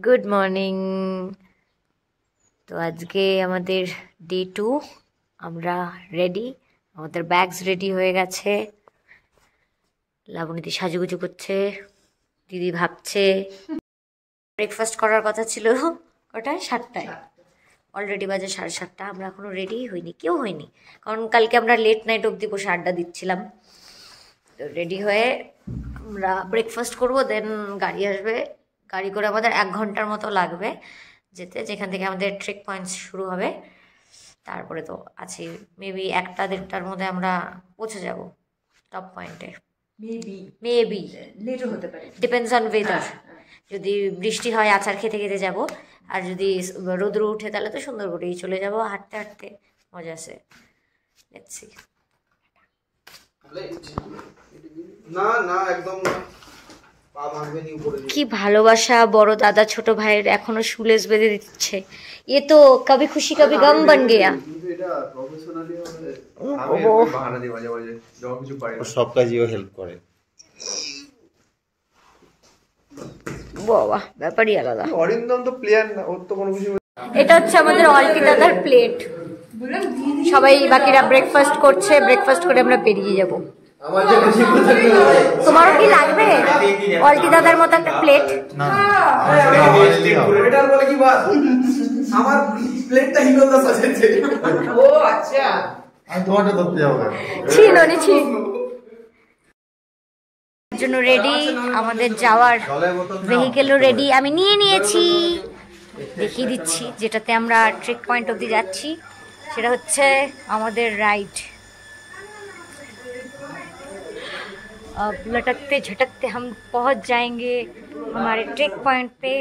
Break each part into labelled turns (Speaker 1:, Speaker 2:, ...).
Speaker 1: Good morning. তো আজকে আমাদের ডে 2, আমরা রেডি, আমাদের ব্যাগস রেডি হয়ে গেছে। লাবণীদি সাজুগুজু করছে, দিদি ভাবছে। ব্রেকফাস্ট করার কথা ছিল কটায়? 7টায়। অলরেডি বাজে 7:30, আমরা এখনো রেডি হইনি, কেউ হয়নি, কারণ কালকে আমরা লেট নাইট অবধি বসে আড্ডা দিচ্ছিলাম। তো রেডি হয়ে আমরা ব্রেকফাস্ট করবো, দেন গাড়ি আসবে। গাড়ি করে আমাদের 1 ঘন্টার মতো লাগবে যেতে, যেখান থেকে আমাদের ট্রেক পয়েন্টস শুরু হবে। তারপরে তো আছে মেবি 1টা-1:30টার মধ্যে আমরা পৌঁছে যাব টপ পয়েন্টে। মেবি
Speaker 2: লেটও হতে পারে,
Speaker 1: ডিপেন্ডস অন ওয়েদার। যদি বৃষ্টি হয় আচার খেতে খেতে যাব, আর যদি রোদ্র উঠে তাহলে তো সুন্দর করেই চলে যাব হাঁটতে হাঁটতে, মজা আছে। Let's see.
Speaker 3: না না একদম না, পা ভাঙবে নি উপরে।
Speaker 1: কি ভালোবাসা বড় দাদা ছোট ভাইয়ের, এখনো শুলেস বেঁধে দিচ্ছে। এ তো কবি খুশি কবি গম বন গেয়া।
Speaker 3: এটা প্রফেশনালি হবে।
Speaker 4: আমি বাহানা দিই মাঝে মাঝে যখন কিছু পারি না।
Speaker 3: সব কাজেও হেল্প করে।
Speaker 1: বাবা ব্যাপারই আলাদা।
Speaker 4: অরিন্দম তো প্লেয়ার না, ওর তো কোনো কিছু।
Speaker 1: এটা হচ্ছে আমাদের অলটি দাদার প্লেট। সবাই বাকিরা ব্রেকফাস্ট করছে, ব্রেকফাস্ট করে আমরা বেরিয়ে যাব। তোমারও কি লাগবে অলটি দাদার মতো একটা প্লেট?
Speaker 3: এটার বলে কি বাস আমার প্লেটটা হিরোদা সাজাচ্ছে।
Speaker 2: ও আচ্ছা,
Speaker 3: আমি তোমারটা ধরতে যাবো।
Speaker 1: ছি ননি ছি। জন্য রেডি, আমাদের যাওয়ার ভেহিকেলও রেডি, আমি নিয়ে নিয়েছি। দেখিয়ে দিচ্ছি যেটাতে আমরা ট্রেক পয়েন্ট অবধি যাচ্ছি, সেটা হচ্ছে আমাদের রাইড। अब लटकते झटकते हम पहुंच जाएंगे हमारे ट्रेक पॉइंट पे।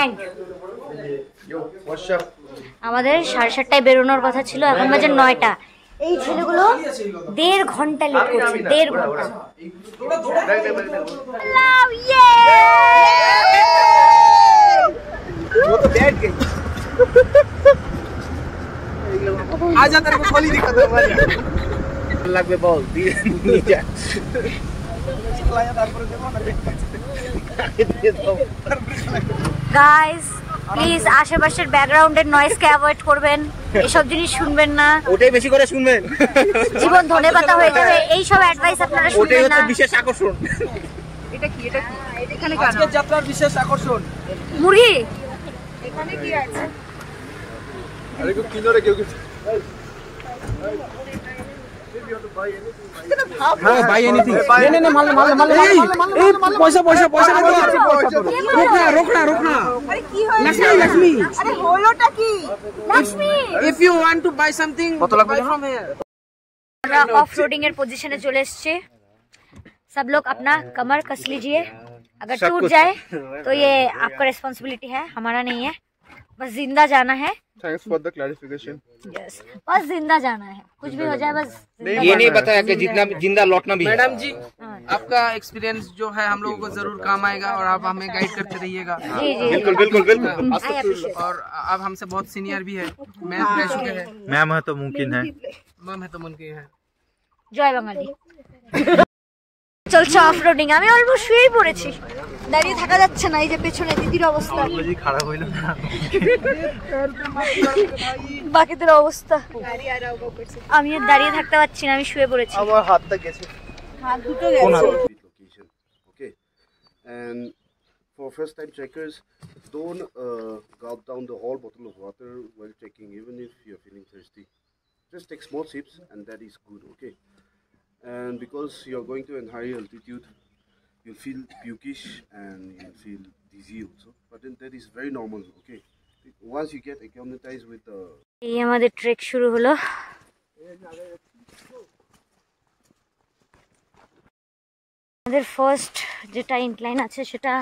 Speaker 1: एंड আমাদের 7:30টায় বেরোনোর কথা ছিল, এখন বাজে 9টা। এই ছেলেগুলো 1.5 ঘন্টা লেট করছে, 1.5 ঘন্টা। Love,
Speaker 4: वो तो बैठ गई। आजा तेरे को खोली दिखा दो। লাগবে বল দিয়ে নিয়ে যা।
Speaker 1: গাইস প্লিজ আশেপাশের ব্যাকগ্রাউন্ডের নয়েজকে অ্যাভয়েড করবেন, এসব জিনিস শুনবেন না,
Speaker 4: ওটাই বেশি করে শুনবেন,
Speaker 1: জীবন ধনেপাতা হয়ে যাবে। এইসব অ্যাডভাইস আপনারা
Speaker 4: ওটাই
Speaker 1: শুনবেন না।
Speaker 4: হচ্ছে বিশেষ আকর্ষণ।
Speaker 2: এটা কি এখানে কেন?
Speaker 4: আজকের যাত্রার বিশেষ আকর্ষণ
Speaker 1: মুরগি
Speaker 2: এখানে কি আছে?
Speaker 4: আরে কেউ কিনারে কেউ কিছু। हाँ भाई एनीथिंग नहीं नहीं माल माल माल पैसा पैसा पैसा रोकना रोकना
Speaker 2: আরে কি হলো?
Speaker 4: लक्ष्मी लक्ष्मी
Speaker 2: আরে হলোটা কি?
Speaker 1: Lakshmi.
Speaker 4: if you want to buy something কত লাগবে from here
Speaker 1: আমরা অফ रोडिंग এর পজিশনে চলে এসেছি। सब लोग अपना कमर कस लीजिए, अगर टूट जाए तो ये आपका रिस्पांसिबिलिटी है, हमारा नहीं है। बस जिंदा जाना है।
Speaker 4: Thanks for the clarification.
Speaker 1: Yes, बस जिंदा जाना है, कुछ भी हो जाए बस
Speaker 4: ये नहीं बताया कि जितना जिंदा लौटना भी। मैडम जी आपका एक्सपीरियंस जो है हम लोगों को जरूर काम आएगा और आप हमें गाइड करते रहिएगा।
Speaker 1: जी जी
Speaker 4: बिल्कुल बिल्कुल बिल्कुल।
Speaker 1: I appreciate.
Speaker 4: और आप हमसे बहुत सीनियर भी है, मैम रह चुके हैं।
Speaker 3: मैम है तो मुमकिन है,
Speaker 4: मैम है तो मुमकिन है।
Speaker 1: জয় বাঙালি। চলছে অফ রোডিং, আমি অলমোস্ট শুয়েই পড়েছি, দাঁড়িয়ে থাকা যাচ্ছে না। এই যে পেছনে দিদির অবস্থা,
Speaker 3: খারাপ হইল না।
Speaker 1: বাকিদের অবস্থা, আমি আর দাঁড়িয়ে থাকতে পারছি না, আমি শুয়ে পড়েছি।
Speaker 4: আমার হাতটা গেছে,
Speaker 2: হাত দুটো গেছে।
Speaker 5: location. Okay, and for first time trekkers, don't gulp down the whole bottle of water while trekking, even if you're feeling thirsty. Just take small sips and that is good. Okay, and because you're going to a higher altitude, you'll feel pukish and you'll feel dizzy also, but then that is very normal. Okay, once you get acclimatized with the
Speaker 1: এই আমাদের trek শুরু হলো। আমাদের first যেটা incline আছে সেটা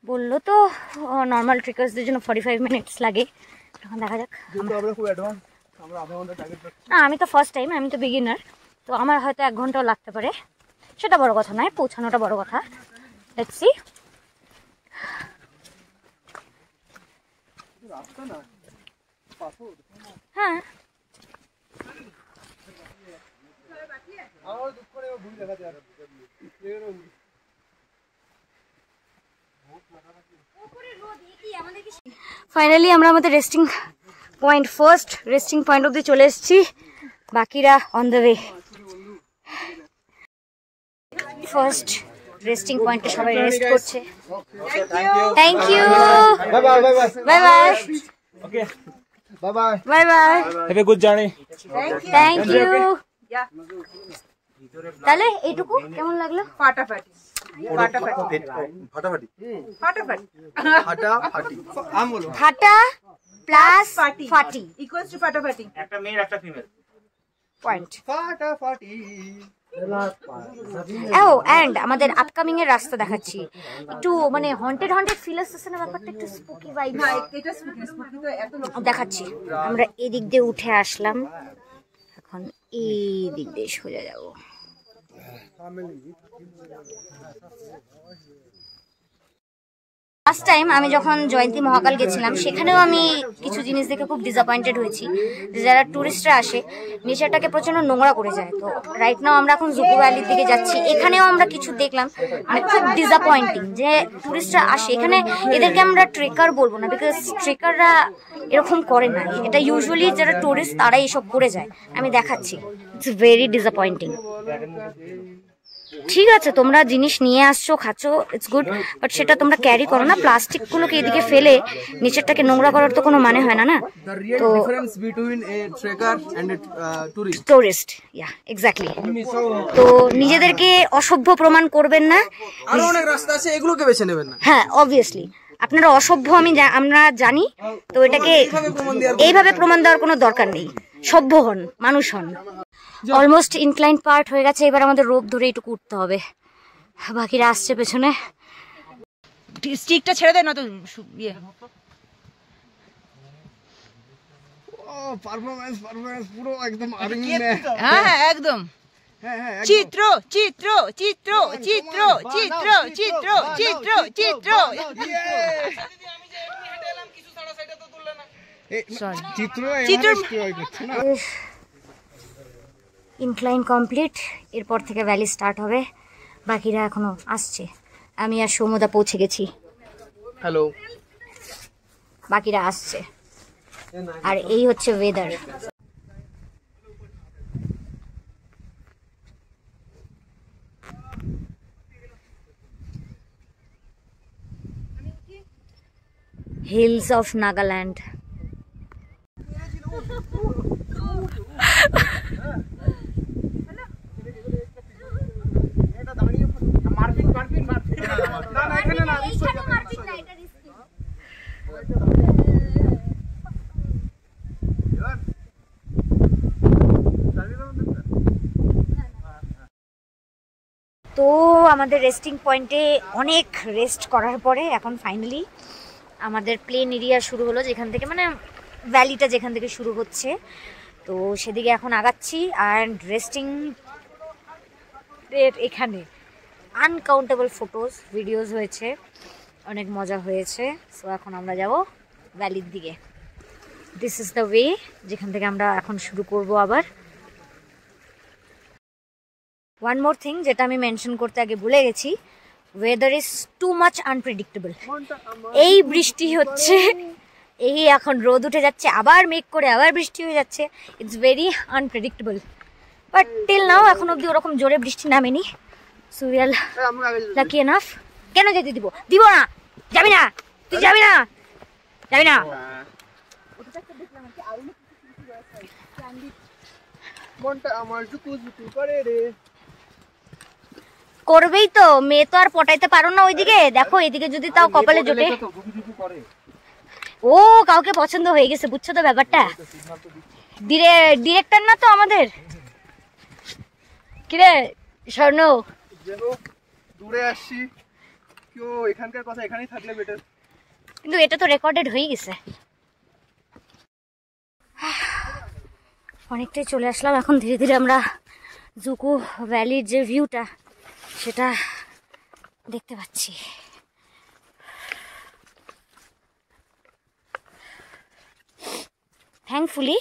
Speaker 1: বললো তো নর্মাল ট্রেকার্সদের জন্য 45 মিনিটস লাগে। এখন দেখা যাক। না আমি তো ফার্স্ট টাইম, আমি তো বিগিনার, তো আমার হয়তো 1 ঘন্টাও লাগতে পারে, সেটা বড় কথা নয়, পৌঁছানোটা বড় কথা। Let's see. হ্যাঁ ফাইনালি আমরা আমাদের resting point, first resting point অব্দি চলে এসেছি, বাকিরা on the way. First resting পয়েন্টে সবাই রেস্ট করছে। Thank you, bye bye, bye bye, okay bye bye, bye bye, have a good journey, thank you. তাহলে এইটুকু কেমন লাগলো?
Speaker 2: ফাটাফাটি ফাটাফাটি
Speaker 3: ফাটাফাটি
Speaker 2: ফাটাফাটি
Speaker 3: ফাটাফাটি আম বলো
Speaker 1: ফাটা প্লাস ফাটি
Speaker 2: ইকুয়ালস টু ফাটাফাটি।
Speaker 3: একটা মেল একটা ফিমেল
Speaker 1: পয়েন্ট।
Speaker 3: ফাটাফাটি।
Speaker 1: ও এন্ড আমাদের আপকামিং এর রাস্তা দেখাচ্ছি, একটু মানে হন্টেড ফিল আসছে না, ব্যাপারটা একটু স্পুকি ভাইব
Speaker 2: এটা স্পুকি তো এত লোক
Speaker 1: দেখাচ্ছি। আমরা এদিক দিয়ে উঠে আসলাম, এখন এই দিক দিয়ে সোজা যাব। লাস্ট টাইম আমি যখন জয়ন্তী মহাকাল গেছিলাম সেখানেও আমি কিছু জিনিস দেখে খুব ডিসঅ্যাপয়েন্টেড হয়েছি, যে যারা টুরিস্টরা আসে নেচারটাকে প্রচন্ড নোংরা করে যায়। তো রাইট নাও আমরা এখন জুকো ভ্যালির দিকে যাচ্ছি, এখানেও আমরা কিছু দেখলাম মানে খুব ডিসঅ্যাপয়েন্টিং, যে টুরিস্টরা আসে এখানে, এদেরকে আমরা ট্রেকার বলবো না, বিকজ ট্রেকাররা এরকম করে না, এটা ইউজুয়ালি যারা টুরিস্ট তারাই এসব করে যায়। আমি দেখাচ্ছি, ইটস ভেরি ডিসঅ্যাপয়েন্টিং। ঠিক আছে, তোমরা জিনিস নিয়ে আসছো, খাচ্ছ, ইটস গুড, বাট সেটা তোমরা ক্যারি করো না। প্লাস্টিক গুলোকে এদিকে ফেলে নেচারটাকে নোংরা করার তো কোনো মানে হয় না, না? তো
Speaker 4: difference between a trekker and a
Speaker 1: tourist, yeah exactly. তো নিজেদেরকে অসভ্য প্রমাণ করবেন না,
Speaker 4: আরো অনেক রাস্তা আছে, এগুলোকে বেছে নেবেন না।
Speaker 1: হ্যাঁ অবভিয়াসলি আপনারা অসভ্য, আমরা জানি, তো এটাকে এইভাবে প্রমাণ দেওয়ার কোনো দরকার নেই। সভ্য হন, মানুষ হন। অলমোস্ট ইনক্লাইন পার্ট হয়ে গেছে, এবার আমাদের রোপ ধরে একটু উঠতে হবে, বাকিরা আসছে পেছনে।
Speaker 2: স্টিকটা ছেড়ে দেন না তো ইয়ে।
Speaker 3: ও পারফরম্যান্স পুরো একদম আর্মি ম্যান।
Speaker 2: হ্যাঁ হ্যাঁ একদম। চিত্র চিত্র চিত্র চিত্র চিত্র চিত্র চিত্র চিত্র
Speaker 1: ইনক্লাইন কমপ্লিট, এরপর থেকে ভ্যালি স্টার্ট হবে, বাকিরা এখনো আসছে। আমি আর সৌমদা পৌঁছে গেছি,
Speaker 4: হ্যালো,
Speaker 1: বাকিরা আসছে। আর এই হচ্ছে ওয়েদার। Hills of Nagaland. তো আমাদের রেস্টিং পয়েন্টে অনেক রেস্ট করার পরে এখন ফাইনালি আমাদের প্লেন এরিয়া শুরু হলো, যেখান থেকে মানে ভ্যালিটা যেখান থেকে শুরু হচ্ছে, তো সেদিকে এখন আগাচ্ছি। অ্যান্ড রেস্টিং এর এখানে আনকাউন্টেবল ফটোজ ভিডিওস হয়েছে, অনেক মজা হয়েছে। সো এখন আমরা যাব ভ্যালির দিকে। দিস ইজ দ্য ওয়ে যেখান থেকে আমরা এখন শুরু করব আবার। ওয়ান মোর থিং যেটা আমি মেনশন করতে আগে ভুলে গেছি, weather is too much unpredictable. এই বৃষ্টি হচ্ছে, এই এখন রোদ উঠে যাচ্ছে, আবার মেঘ করে আবার বৃষ্টি হয়ে যাচ্ছে, it's very unpredictable. But till now এখন অব্দি ওরকম জোরে বৃষ্টি নামেনি, so we are lucky enough. কেন যেতে দিব? দিব না, যাবি না, তুই যাবি না, যাবি না। করবেই তো, মেয়ে তো আর পটাইতে পারো না ওইদিকে। দেখো এদিকে যদি তাও কপালে জোটে। ও কাউকে পছন্দ হয়ে গেছে, বুঝছো তো ব্যাপারটা? ডিরেক্টর না তো আমাদের। কিরে স্বর্ণ,
Speaker 3: দূরে আসছি, কেউ এখানকার কথা এখানেই থাকলে বেটার।
Speaker 1: কিন্তু এটা তো রেকর্ডেড হয়ে গেছে। অনেকটাই চলে আসলাম, এখন ধীরে ধীরে আমরা জুকো ভ্যালির যে ভিউটা সেটা দেখতে পাচ্ছি। থ্যাঙ্কফুলি,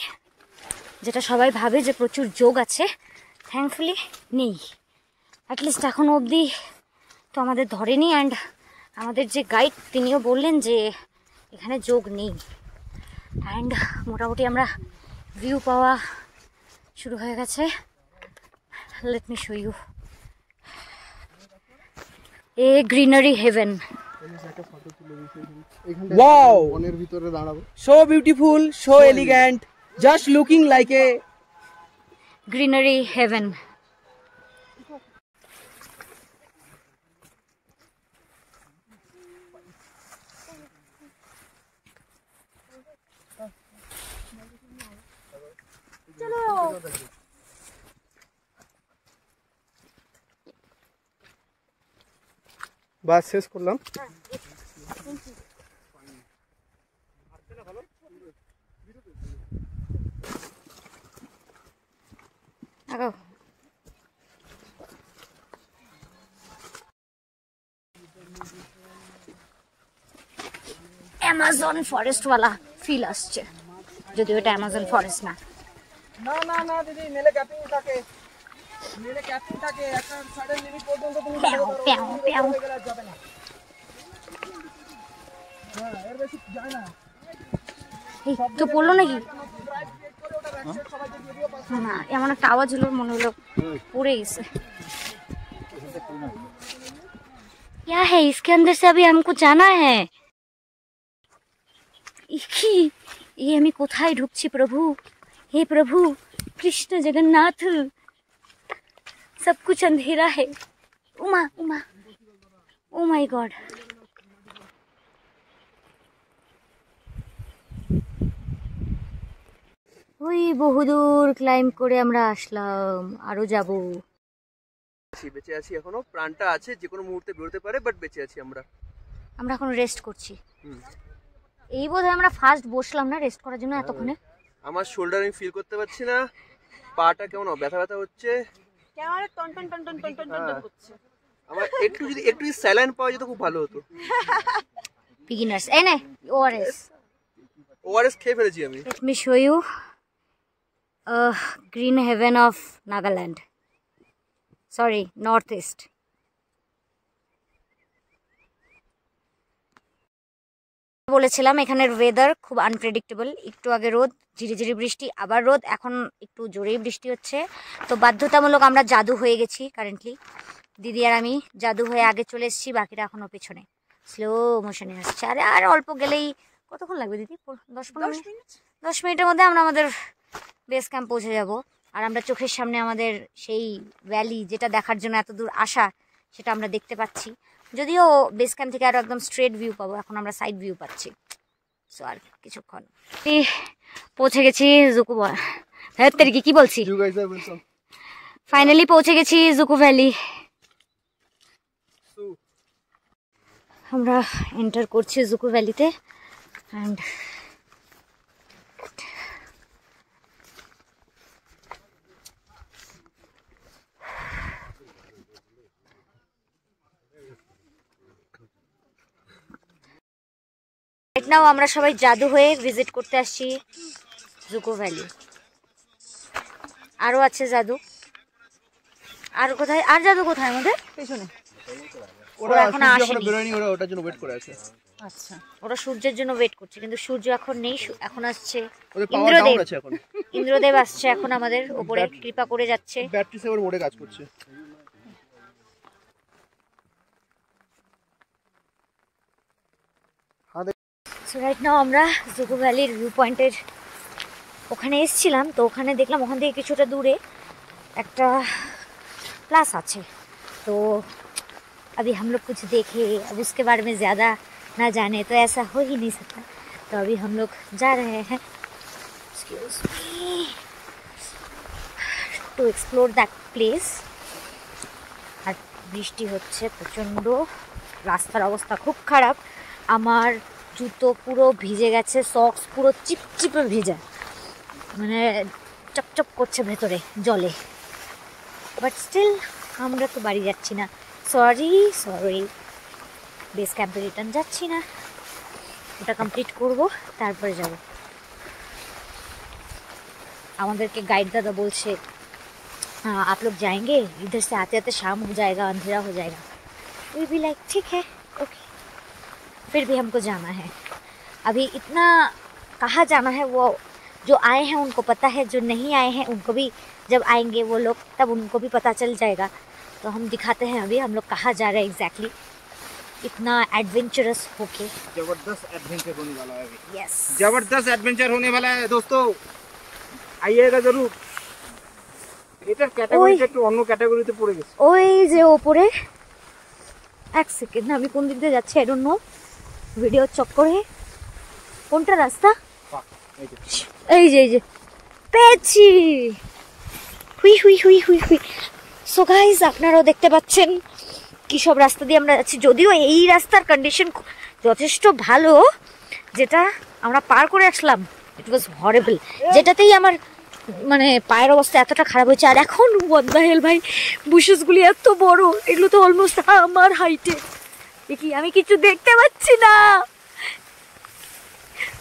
Speaker 1: যেটা সবাই ভাবে যে প্রচুর যোগ আছে, থ্যাঙ্কফুলি নেই। অ্যাটলিস্ট এখনও অবধি তো আমাদের ধরেনি। অ্যান্ড আমাদের যে গাইড তিনিও বললেন যে এখানে যোগ নেই। অ্যান্ড মোটামুটি আমরা ভিউ পাওয়া শুরু হয়ে গেছে। Let me show you a greenery heaven.
Speaker 4: Wow!
Speaker 3: বনের ভিতরে দাঁড়াবো।
Speaker 4: So beautiful, so elegant, just looking like a
Speaker 1: greenery heaven.
Speaker 3: বাস শেষ করলাম।
Speaker 1: আগাও। অ্যামাজন ফরেস্টওয়ালা ফিল আসছে, যদিও এটা অ্যামাজন ফরেস্ট না।
Speaker 4: না না না দিদি, মেলে ক্যাপিং থাকে, মেলে ক্যাপিং থাকে, একটা সার্টেন লিমিট পর্যন্ত তুমি
Speaker 1: প্যাও প্যাও প্যাও।
Speaker 4: যাবে না। হ্যাঁ, এর বেশি যায় না।
Speaker 1: এই তো পড়লো নাকি? না, এমন একটা আওয়াজ হলো, মনে হলো পড়ে গেছে। क्या है इसके अंदर से? अभी हमको जाना है। ये আমি কোথায় ঢুকছি প্রভু? हे प्रभु कृष्ण जगन्नाथ, सब कुछ अंधेरा है। Uma Uma, oh my God. ওই বহুদূর ক্লাইম্ব করে আমরা আসলাম, আরো যাব।
Speaker 6: বেঁচে আছি এখনো, প্রাণটা আছে, যে কোনো মুহূর্তে বেরোতে পারে, বাট বেঁচে আছি আমরা।
Speaker 1: আমরা এখন রেস্ট করছি। এই বোধহয় আমরা ফার্স্ট বসলাম না রেস্ট করার জন্য এতক্ষণে।
Speaker 6: আমার শোল্ডার আমি ফিল করতে পারছি না, পাটা কেমন ব্যথা ব্যথা হচ্ছে,
Speaker 2: ক্যামেরা টন টন টন টন টন টন টন করছে।
Speaker 6: আমার একটু স্যালাইন পাওয়া যেত খুব ভালো হতো।
Speaker 1: বিগিনার্স এই নে ওআরএস।
Speaker 6: ওআরএস খেয়ে ফেলেছি আমি।
Speaker 1: Let me show you green heaven of Nagaland, sorry north east. বলেছিলাম এখানের ওয়েদার খুব আনপ্রেডিক্টেবল। একটু আগে রোদ, ঝিরিঝিরি বৃষ্টি, আবার রোদ, এখন একটু জোরেই বৃষ্টি হচ্ছে। তো বাধ্যতামূলক আমরা জাদু হয়ে গেছি কারেন্টলি। দিদি আর আমি জাদু হয়ে আগে চলে এসেছি, বাকিরা এখনও পেছনে স্লো মোশনে আসছে। আরে আর অল্প গেলেই, কতক্ষণ লাগবে দিদি? 10-15 মিনিট। 10 মিনিটের মধ্যে আমরা আমাদের বেস ক্যাম্প পৌঁছে যাব। আর আমরা চোখের সামনে আমাদের সেই ভ্যালি, যেটা দেখার জন্য এত দূর আসা, সেটা আমরা দেখতে পাচ্ছি। যদিও বেস ক্যাম্প থেকে আরও একদম স্ট্রেট ভিউ পাবো, এখন আমরা সাইড ভিউ পাচ্ছি। সো আর কিছুক্ষণ পৌঁছে গেছি জুকু। হ্যাঁ তেরিকি কি বলছি, ফাইনালি পৌঁছে গেছি জুকু ভ্যালি। আমরা এন্টার করছি জুকু ভ্যালিতে। অ্যান্ড নাও আমরা সবাই জাদু হয়ে ভিজিট করতে আসছি জুকু ভ্যালি। আরো আছে জাদু। আর কোথায়? আর জাদু কোথায় আমাদের?
Speaker 6: পেছনে
Speaker 1: ওরা এখন আসেনি,
Speaker 6: বেরোয়নি, ওরা ওটার জন্য ওয়েট করে আছে।
Speaker 1: আচ্ছা, ওরা সূর্যের জন্য ওয়েট করছে, কিন্তু সূর্য এখন নেই। এখন আসছে
Speaker 6: ওদের পাওয়ার ডাউন আছে এখন।
Speaker 1: ইন্দ্রদেব আসছে এখন আমাদের উপরে, কৃপা করে যাচ্ছে।
Speaker 6: ব্যাটারি সেভার মোডে কাজ করছে।
Speaker 1: সো রাইট নাও আমরা জুকু ভ্যালির ভিউ পয়েন্টের ওখানে এসেছিলাম। তো ওখানে দেখলাম ওখান থেকে কিছুটা দূরে একটা प्लस আছে। तो अभी हम लोग कुछ देखे, अब उसके बारे में ज़्यादा ना जाने तो ऐसा हो ही नहीं सकता। तो अभी हम लोग जा रहे हैं टू एक्सप्लोर दैट प्लेस। আর বৃষ্টি হচ্ছে প্রচণ্ড, রাস্তার অবস্থা খুব খারাপ। আমার জুতো পুরো ভিজে গেছে, সক্স পুরো চিপচিপে ভিজা, মানে চপচপ করছে ভেতরে জলে। বাট স্টিল আমরা তো বাড়ি যাচ্ছি না, সরি বেস ক্যাম্পে রিটার্ন যাচ্ছি না, ওটা কমপ্লিট করব তারপরে যাব। আমাদেরকে গাইড दादा बोलছে आप लोग जाएंगे, इधर से आते आते शाम हो जाएगा, अंधेरा हो जाएगा। वी बी लाइक ठीक है ओके, फिर भी हमको जाना है। अभी इतना कहाँ जाना है वो जो आए हैं उनको पता है, जो नहीं आए हैं उनको भी जब आएंगे वो लोग तब उनको भी पता चल जाएगा। तो हम दिखाते हैं अभी हम लोग कहाँ जा रहे हैं एग्जैक्टली, इतना एडवेंचरस होके।
Speaker 4: जबरदस्त एडवेंचर होने वाला है अभी।
Speaker 1: यस,
Speaker 4: जबरदस्त एडवेंचर होने वाला है दोस्तों, आइएगा जरूर। এটা ক্যাটাগরিটা একটু অন্য ক্যাটাগরিতে পড়ে গেছে।
Speaker 1: ওই যে ওপরে এক সেকেন্ড আমি কোন দিক দিয়ে যাচ্ছি আই ডোন্ট নো, ভিডিও চক্করে কোনটা রাস্তা, এই যে পেয়েছি, হুই হুই হুই হুই হুই। সো গাইস আপনারাও দেখতে পাচ্ছেন কি সব রাস্তা দিয়ে আমরা যাচ্ছি, যদিও এই রাস্তার কন্ডিশন যথেষ্ট ভালো, যেটা আমরা পার করে আসলাম ইট ওয়াজ হরেবল, যেটাতেই আমার মানে পায়ের অবস্থা এতটা খারাপ হয়েছে। আর এখন হোয়াট দ্য হেল ভাই, বুশেসগুলি এত বড়, এগুলো তো অলমোস্ট আমার হাইটে। দেখি আমি কিছু দেখতে পাচ্ছি না,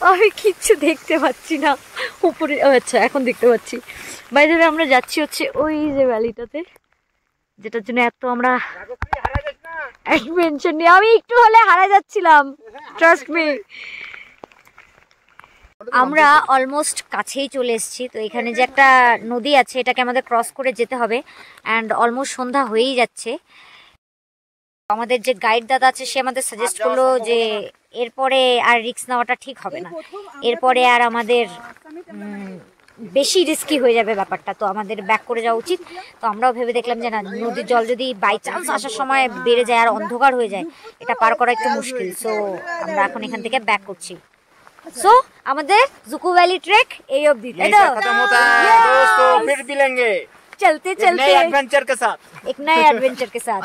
Speaker 1: আমি কিচ্ছু দেখতে পাচ্ছি না উপরে। আচ্ছা এখন দেখতে পাচ্ছি। বাইরে আমরা যাচ্ছি হচ্ছে ওই যে ভ্যালিটাতে, যেটার জন্য এত আমরা অ্যাডভেঞ্চার নিয়ে, আমি একটু হলে হারা যাচ্ছিলাম, ট্রাস্ট মি। আমরা অলমোস্ট কাছেই চলে এসেছি। তো এখানে যে একটা নদী আছে এটাকে আমাদের ক্রস করে যেতে হবে, অ্যান্ড অলমোস্ট সন্ধ্যা হয়েই যাচ্ছে। আমাদের যে গাইড দাদা আছে সে আমাদের সাজেস্ট করলো যে এরপরে আর রিস্ক নেওয়াটা ঠিক হবে না, এরপরে আর আমাদের বেশি রিস্কি হয়ে যাবে ব্যাপারটা, তো আমাদের ব্যাক করে যাওয়া উচিত। তো আমরাও ভেবে দেখলাম যে না, নদীর জল যদি বাই চান্স আসার সময় বেড়ে যায় আর অন্ধকার হয়ে যায়, এটা পার করা একটু মুশকিল। সো আমরা এখন এখান থেকে ব্যাক করছি। सो আমাদের জুকু ভ্যালি ট্রেক এই অবধি, তাই তো
Speaker 4: खत्म होता है दोस्तों, फिर मिलेंगे
Speaker 1: चलते चलते
Speaker 4: नए एडवेंचर के साथ,
Speaker 1: एक नए एडवेंचर के साथ।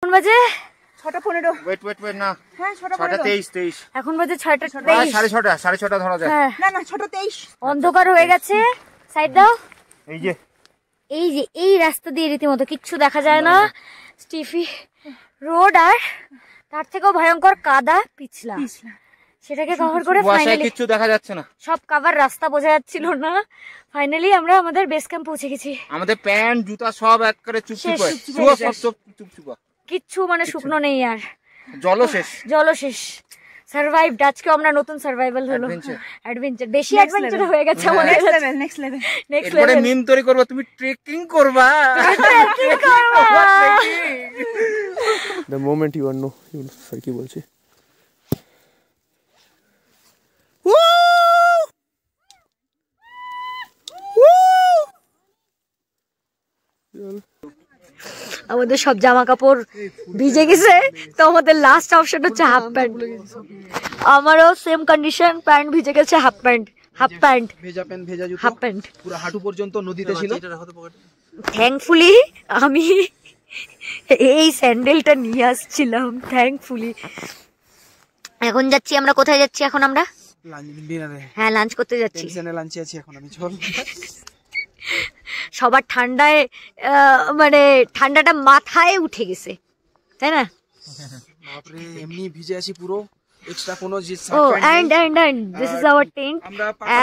Speaker 1: কোন বাজে
Speaker 2: 6:15।
Speaker 4: वेट ना,
Speaker 2: হ্যাঁ
Speaker 4: 6:23
Speaker 1: এখন বাজে 6টা
Speaker 4: 6:30 ধরা যায়।
Speaker 2: না না 6:23।
Speaker 1: অন্ধকার হয়ে গেছে, সাইড দাও।
Speaker 4: এই যে
Speaker 1: এই রাস্তা দিয়ে রীতিমতো কিচ্ছু দেখা যায় না, স্টিফি রোড, আর তার থেকেও ভয়ঙ্কর কাদা পিছলা, সেটাকে কভার করে ফাইনালি
Speaker 4: কিচ্ছু দেখা যাচ্ছে না,
Speaker 1: সব কভার, রাস্তা বোঝা যাচ্ছিল না। ফাইনালি আমরা আমাদের বেস ক্যাম্প পৌঁছে গেছি।
Speaker 4: আমাদের প্যান্ট জুতা সব একবারে চুপচুপা, সব চুপচুপা,
Speaker 1: কিচ্ছু মানে শুকনো নেই, আর
Speaker 4: জলও শেষ।
Speaker 1: সার্ভাইভড। আজকে আমরা নতুন সার্ভাইভাল হলো, অ্যাডভেন্চার, বেশি অ্যাডভেঞ্চার হয়ে গেছে আমাদের।
Speaker 2: Next level.
Speaker 4: এরপরে মিম তৈরি করবা, তুমি ট্রেকিং করবা।
Speaker 6: The moment you know, you sir কি বলছে।
Speaker 1: আমাদের সব জামা কাপড় ভিজে গেছে, তো আমাদের লাস্ট অপশন হচ্ছে হাফ প্যান্ট। আমারও সেম কন্ডিশন, প্যান্ট ভিজে গেছে, হাফ প্যান্ট
Speaker 4: ভেজা প্যান্ট, ভেজা জুতো,
Speaker 1: হাফ প্যান্ট
Speaker 4: পুরো হাঁটু পর্যন্ত নদীতে ছিল।
Speaker 1: থ্যাঙ্কফুলি আমি এই স্যান্ডেলটা নিয়ে আসছিলাম, থ্যাঙ্কফুলি। এখন যাচ্ছি আমরা, কোথায় যাচ্ছি এখন আমরা? হ্যাঁ লাঞ্চ করতে যাচ্ছি।
Speaker 4: লাঞ্চে আছি এখন আমি, চল।
Speaker 1: সবার ঠান্ডায় মানে ঠান্ডাটা মাথায় উঠে গেছে, তাই না?
Speaker 4: বাপরে, এমনি ভিজে আছি পুরো, এক্সট্রা কোনো জি।
Speaker 1: ও and this is our tent.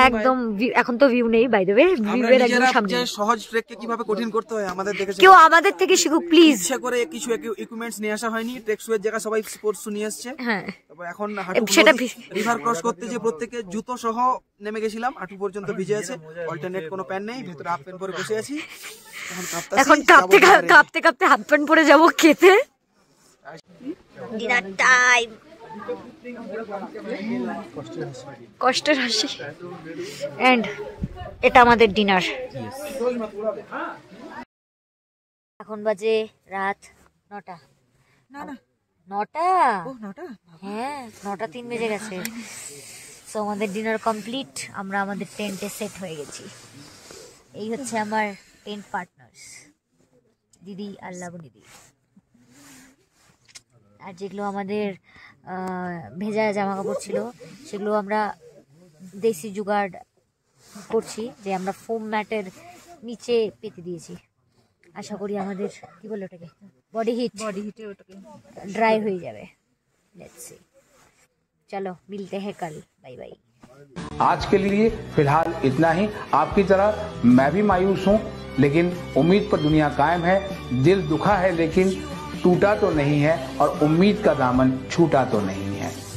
Speaker 1: একদম এখন তো ভিউ নেই, বাই দ্য ওয়ে ভিউয়ের একদম সামনে।
Speaker 4: সহজ ট্রেককে কিভাবে কঠিন করতে হয় আমাদের দেখেছে
Speaker 1: কেউ আমাদের থেকে শিখুক প্লিজ।
Speaker 4: ইচ্ছা করে কিছু ইকুইপমেন্টস নিয়ে আসা হয়নি, ট্রেক শুয়ের জায়গা সবাই স্পোর্টস নিয়ে আসছে।
Speaker 1: হ্যাঁ,
Speaker 4: তারপর এখন
Speaker 1: সেটা
Speaker 4: রিভার ক্রস করতে যে প্রত্যেককে জুতো সহ নেমে গেছিলাম, হাঁটু পর্যন্ত ভিজে আছে, অল্টারনেট কোনো প্যান্ট নেই, ভেতরে হাফ প্যান্ট পরে বসে আছি।
Speaker 1: এখন কাঁপতে হাফ প্যান্ট পরে যাবো খেতে। ডিনার টাইম, কষ্টের হাসি, এন্ড এটা আমাদের ডিনার। এখন বাজে রাত 9টা। হ্যাঁ 9:03 বেজে গেছে। সো আমাদের ডিনার কমপ্লিট, আমরা আমাদের টেন্টে সেট হয়ে গেছি। এই হচ্ছে আমার টেন্ট পার্টনার্স, দিদি আর লাবণী। আর যেগুলো আমাদের ভেজা জামা কাপড় ছিল সেগুলো আমরা দেশি জুগাড় করছি, যে আমরা ফোম ম্যাটের নিচে পেতে দিয়েছি। আশা করি আমাদের কি বলে ওটাকে, বডি হিটে ওটাকে ড্রাই হয়ে যাবে। लेट्स सी, चलो मिलते हैं कल, बाय बाय।
Speaker 7: आज के लिए फिलहाल इतना ही। आपकी तरह मैं भी मायूस हूँ, लेकिन उम्मीद पर दुनिया कायम है। दिल दुखा है लेकिन टूटा तो नहीं है और उम्मीद का दामन छूटा तो नहीं है।